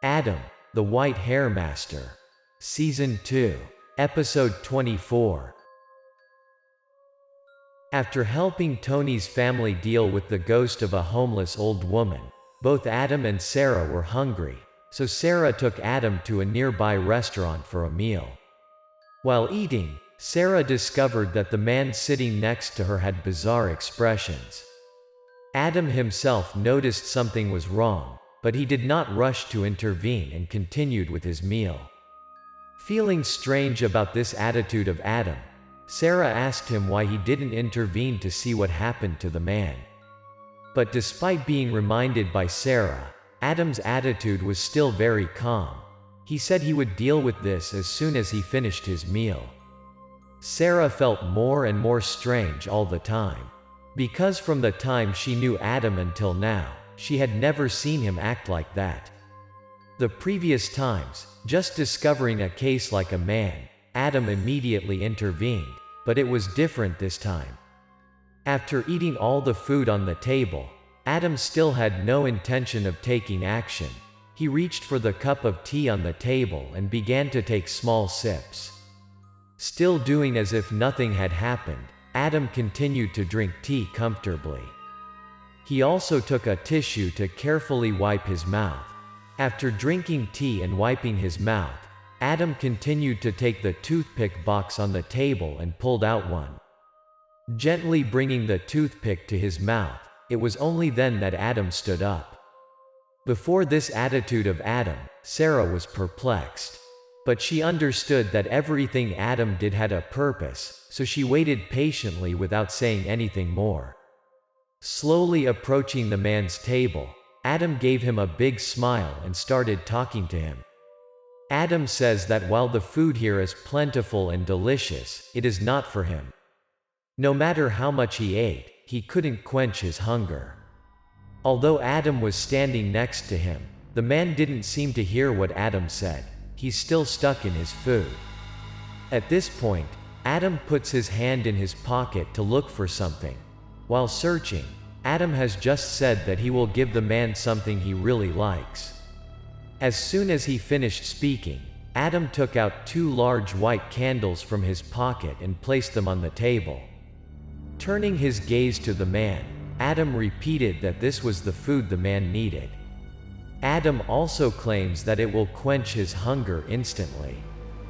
Adam, the White Hair Master. Season 2. Episode 24. After helping Tony's family deal with the ghost of a homeless old woman, both Adam and Sarah were hungry, so Sarah took Adam to a nearby restaurant for a meal. While eating, Sarah discovered that the man sitting next to her had bizarre expressions. Adam himself noticed something was wrong, but he did not rush to intervene and continued with his meal. Feeling strange about this attitude of Adam, Sarah asked him why he didn't intervene to see what happened to the man. But despite being reminded by Sarah, Adam's attitude was still very calm. He said he would deal with this as soon as he finished his meal. Sarah felt more and more strange all the time, because from the time she knew Adam until now, she had never seen him act like that. The previous times, just discovering a case like a man, Adam immediately intervened, but it was different this time. After eating all the food on the table, Adam still had no intention of taking action. He reached for the cup of tea on the table and began to take small sips. Still doing as if nothing had happened, Adam continued to drink tea comfortably. He also took a tissue to carefully wipe his mouth. After drinking tea and wiping his mouth, Adam continued to take the toothpick box on the table and pulled out one. Gently bringing the toothpick to his mouth, it was only then that Adam stood up. Before this attitude of Adam, Sarah was perplexed. But she understood that everything Adam did had a purpose, so she waited patiently without saying anything more. Slowly approaching the man's table, Adam gave him a big smile and started talking to him. Adam says that while the food here is plentiful and delicious, it is not for him. No matter how much he ate, he couldn't quench his hunger. Although Adam was standing next to him, the man didn't seem to hear what Adam said. He's still stuck in his food. At this point, Adam puts his hand in his pocket to look for something. While searching, Adam has just said that he will give the man something he really likes. As soon as he finished speaking, Adam took out 2 large white candles from his pocket and placed them on the table. Turning his gaze to the man, Adam repeated that this was the food the man needed. Adam also claims that it will quench his hunger instantly.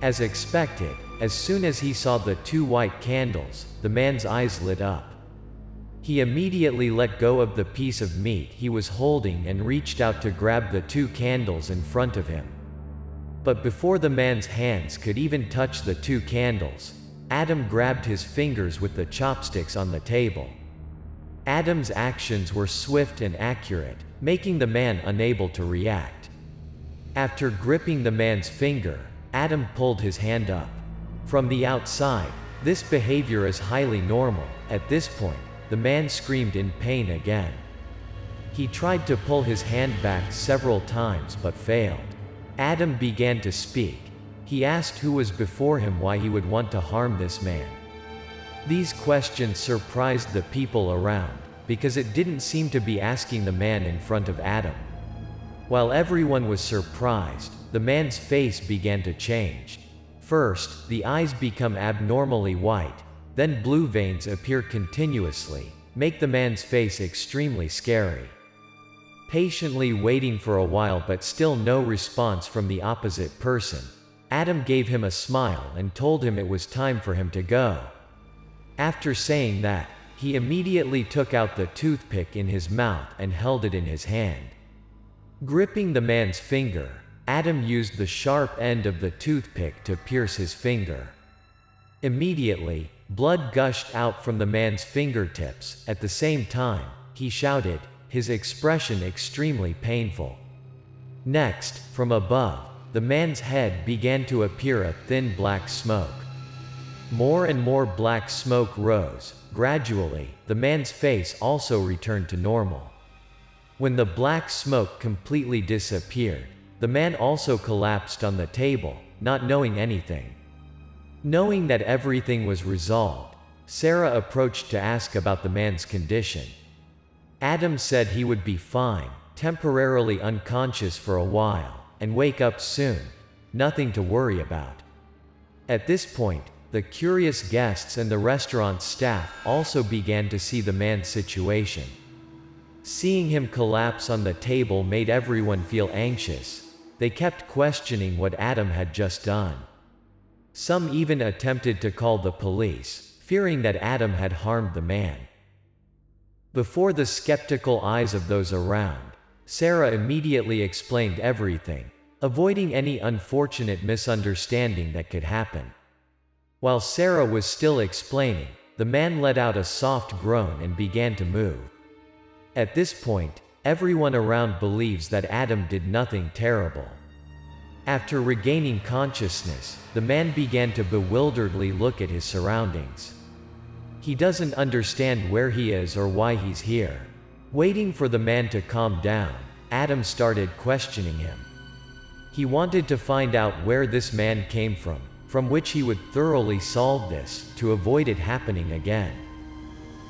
As expected, as soon as he saw the 2 white candles, the man's eyes lit up. He immediately let go of the piece of meat he was holding and reached out to grab the 2 candles in front of him. But before the man's hands could even touch the 2 candles, Adam grabbed his fingers with the chopsticks on the table. Adam's actions were swift and accurate, making the man unable to react. After gripping the man's finger, Adam pulled his hand up. From the outside, this behavior is highly normal. At this point, the man screamed in pain again. He tried to pull his hand back several times but failed. Adam began to speak. He asked who was before him, why he would want to harm this man. These questions surprised the people around, because it didn't seem to be asking the man in front of Adam. While everyone was surprised, the man's face began to change. First, the eyes become abnormally white, then blue veins appear continuously, make the man's face extremely scary. Patiently waiting for a while but still no response from the opposite person, Adam gave him a smile and told him it was time for him to go. After saying that, he immediately took out the toothpick in his mouth and held it in his hand. Gripping the man's finger, Adam used the sharp end of the toothpick to pierce his finger. Immediately, blood gushed out from the man's fingertips. At the same time, he shouted, his expression extremely painful. Next, from above, the man's head began to appear a thin black smoke. More and more black smoke rose. Gradually, the man's face also returned to normal. When the black smoke completely disappeared, the man also collapsed on the table, not knowing anything. Knowing that everything was resolved, Sarah approached to ask about the man's condition. Adam said he would be fine, temporarily unconscious for a while, and wake up soon. Nothing to worry about." At this point, the curious guests and the restaurant staff also began to see the man's situation. Seeing him collapse on the table made everyone feel anxious. They kept questioning what Adam had just done. Some even attempted to call the police, fearing that Adam had harmed the man. Before the skeptical eyes of those around, Sarah immediately explained everything, avoiding any unfortunate misunderstanding that could happen. While Sarah was still explaining, the man let out a soft groan and began to move. At this point, everyone around believes that Adam did nothing terrible. After regaining consciousness, the man began to bewilderedly look at his surroundings. He doesn't understand where he is or why he's here. Waiting for the man to calm down, Adam started questioning him. He wanted to find out where this man came from which he would thoroughly solve this, to avoid it happening again.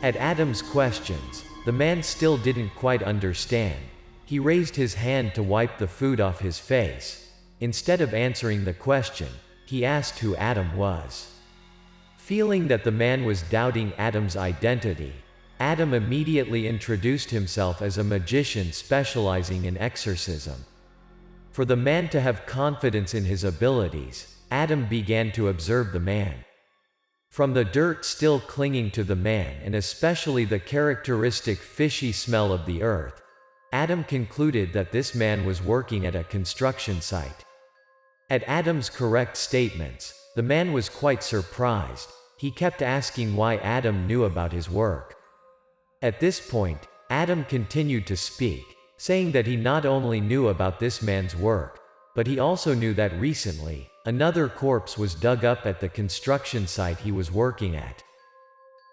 At Adam's questions, the man still didn't quite understand. He raised his hand to wipe the food off his face. Instead of answering the question, he asked who Adam was. Feeling that the man was doubting Adam's identity, Adam immediately introduced himself as a magician specializing in exorcism. For the man to have confidence in his abilities, Adam began to observe the man. From the dirt still clinging to the man and especially the characteristic fishy smell of the earth, Adam concluded that this man was working at a construction site. At Adam's correct statements, the man was quite surprised. He kept asking why Adam knew about his work. At this point, Adam continued to speak, saying that he not only knew about this man's work, but he also knew that recently, another corpse was dug up at the construction site he was working at.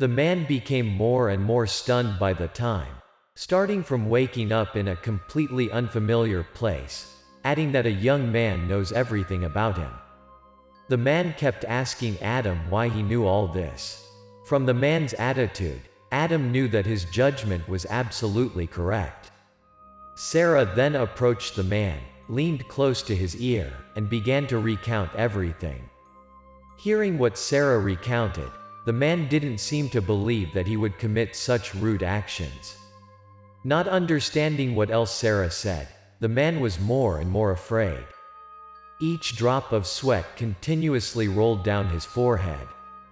The man became more and more stunned by the time, starting from waking up in a completely unfamiliar place, adding that a young man knows everything about him. The man kept asking Adam why he knew all this. From the man's attitude, Adam knew that his judgment was absolutely correct. Sarah then approached the man, leaned close to his ear, and began to recount everything. Hearing what Sarah recounted, the man didn't seem to believe that he would commit such rude actions. Not understanding what else Sarah said, the man was more and more afraid. Each drop of sweat continuously rolled down his forehead.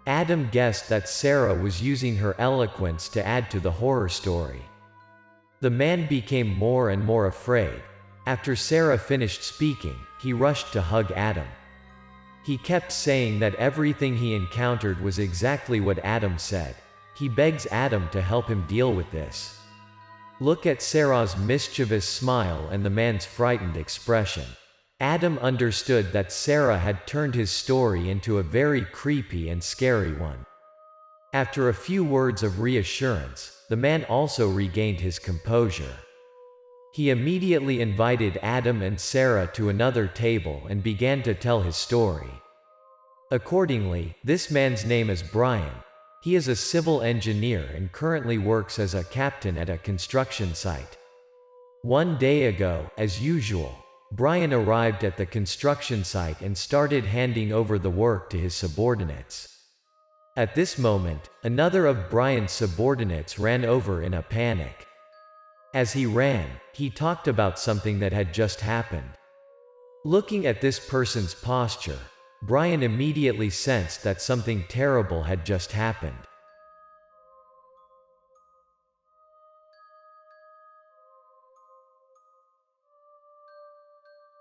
Adam guessed that Sarah was using her eloquence to add to the horror story. The man became more and more afraid. After Sarah finished speaking, he rushed to hug Adam. He kept saying that everything he encountered was exactly what Adam said. He begs Adam to help him deal with this. Look at Sarah's mischievous smile and the man's frightened expression. Adam understood that Sarah had turned his story into a very creepy and scary one. After a few words of reassurance, the man also regained his composure. He immediately invited Adam and Sarah to another table and began to tell his story. Accordingly, this man's name is Brian. He is a civil engineer and currently works as a captain at a construction site. One day ago, as usual, Brian arrived at the construction site and started handing over the work to his subordinates. At this moment, another of Brian's subordinates ran over in a panic. As he ran, he talked about something that had just happened. Looking at this person's posture, Brian immediately sensed that something terrible had just happened.